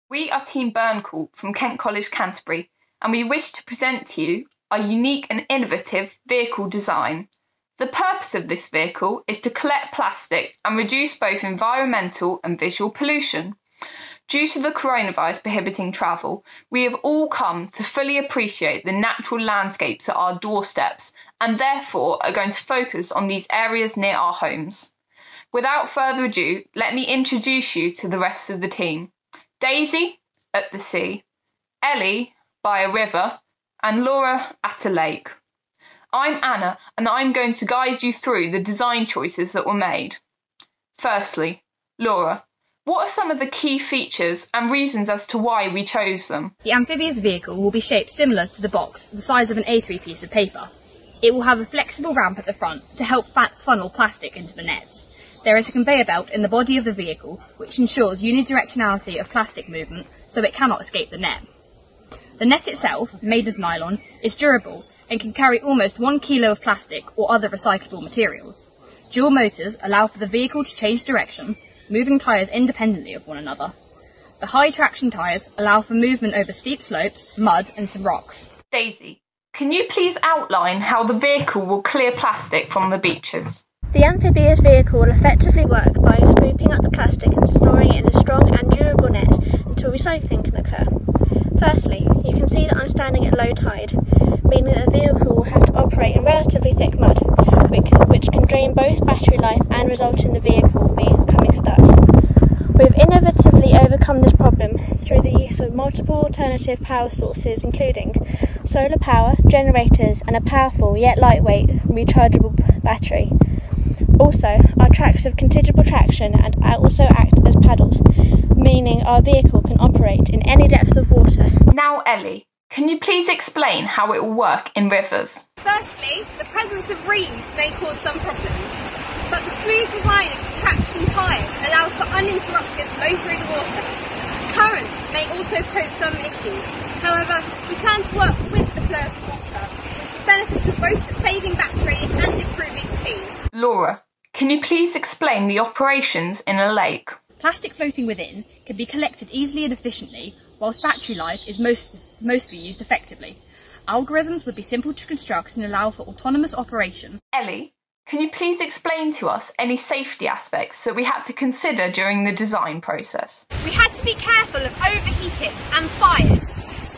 We are Team Burnkool from Kent College, Canterbury, and we wish to present to you our unique and innovative vehicle design. The purpose of this vehicle is to collect plastic and reduce both environmental and visual pollution. Due to the coronavirus prohibiting travel, we have all come to fully appreciate the natural landscapes at our doorsteps and therefore are going to focus on these areas near our homes. Without further ado, let me introduce you to the rest of the team. Daisy at the sea, Ellie by a river, and Laura at a lake. I'm Anna, and I'm going to guide you through the design choices that were made. Firstly, Laura, what are some of the key features and reasons as to why we chose them? The amphibious vehicle will be shaped similar to the box, the size of an A3 piece of paper. It will have a flexible ramp at the front to help funnel plastic into the nets. There is a conveyor belt in the body of the vehicle which ensures unidirectionality of plastic movement so it cannot escape the net. The net itself, made of nylon, is durable and can carry almost 1 kilo of plastic or other recyclable materials. Dual motors allow for the vehicle to change direction, moving tyres independently of one another. The high traction tyres allow for movement over steep slopes, mud and some rocks. Daisy, can you please outline how the vehicle will clear plastic from the beaches? The amphibious vehicle will effectively work by scooping up the plastic and storing it in a strong and durable net until recycling can occur. Firstly, you can see that I'm standing at low tide, meaning that the vehicle will have to operate in relatively thick mud, which can drain both battery life and result in the vehicle becoming stuck. We've innovatively overcome this problem through the use of multiple alternative power sources, including solar power, generators, and a powerful yet lightweight rechargeable battery. Also, our tracks have considerable traction and also act as paddles, meaning our vehicle can operate in any depth of water. Now, Ellie, can you please explain how it will work in rivers? Firstly, the presence of reeds may cause some problems, but the smooth design of traction tyres allows for uninterrupted flow through the water. Current may also pose some issues, however, we plan to work with the flow of the water, which is beneficial both for saving battery and improving speed. Laura, can you please explain the operations in a lake? Plastic floating within can be collected easily and efficiently, whilst battery life is mostly used effectively. Algorithms would be simple to construct and allow for autonomous operation. Ellie, can you please explain to us any safety aspects that we had to consider during the design process? We had to be careful of overheating and fires.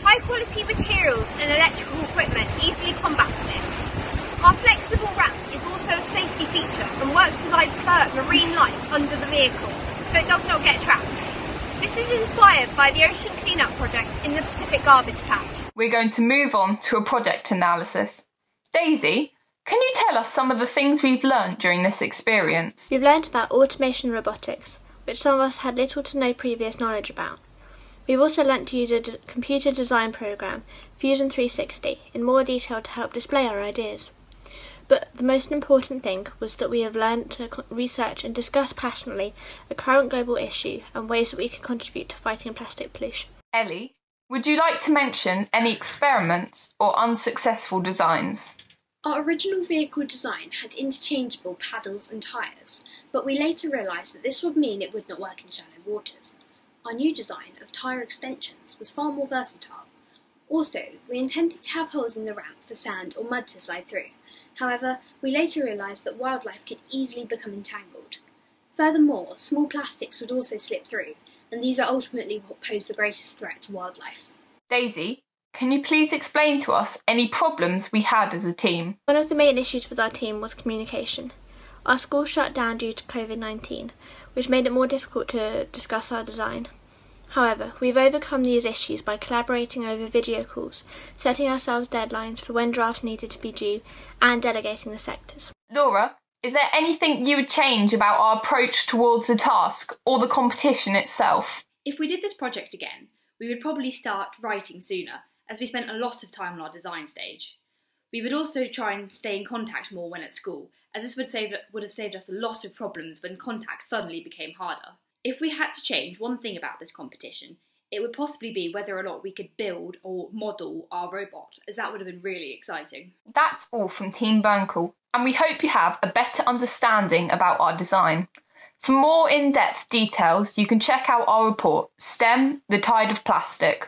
High quality materials and electrical equipment easily combat this. Our flexible ramp is also a safety feature and works to divert marine life under the vehicle so it does not get trapped. This is inspired by the Ocean Cleanup project in the Pacific Garbage Patch. We're going to move on to a project analysis. Daisy, can you tell us some of the things we've learned during this experience? We've learnt about automation and robotics, which some of us had little to no previous knowledge about. We've also learnt to use a computer design program, Fusion 360, in more detail to help display our ideas. But the most important thing was that we have learned to research and discuss passionately a current global issue and ways that we can contribute to fighting plastic pollution. Ellie, would you like to mention any experiments or unsuccessful designs? Our original vehicle design had interchangeable paddles and tyres, but we later realised that this would mean it would not work in shallow waters. Our new design of tyre extensions was far more versatile. Also, we intended to have holes in the ramp for sand or mud to slide through. However, we later realised that wildlife could easily become entangled. Furthermore, small plastics would also slip through, and these are ultimately what pose the greatest threat to wildlife. Daisy, can you please explain to us any problems we had as a team? One of the main issues with our team was communication. Our school shut down due to COVID-19, which made it more difficult to discuss our design. However, we've overcome these issues by collaborating over video calls, setting ourselves deadlines for when drafts needed to be due, and delegating the sectors. Laura, is there anything you would change about our approach towards the task or the competition itself? If we did this project again, we would probably start writing sooner, as we spent a lot of time on our design stage. We would also try and stay in contact more when at school, as this would have saved us a lot of problems when contact suddenly became harder. If we had to change one thing about this competition, it would possibly be whether or not we could build or model our robot, as that would have been really exciting. That's all from Team Burnkool, and we hope you have a better understanding about our design. For more in-depth details, you can check out our report, STEM, The Tide of Plastic,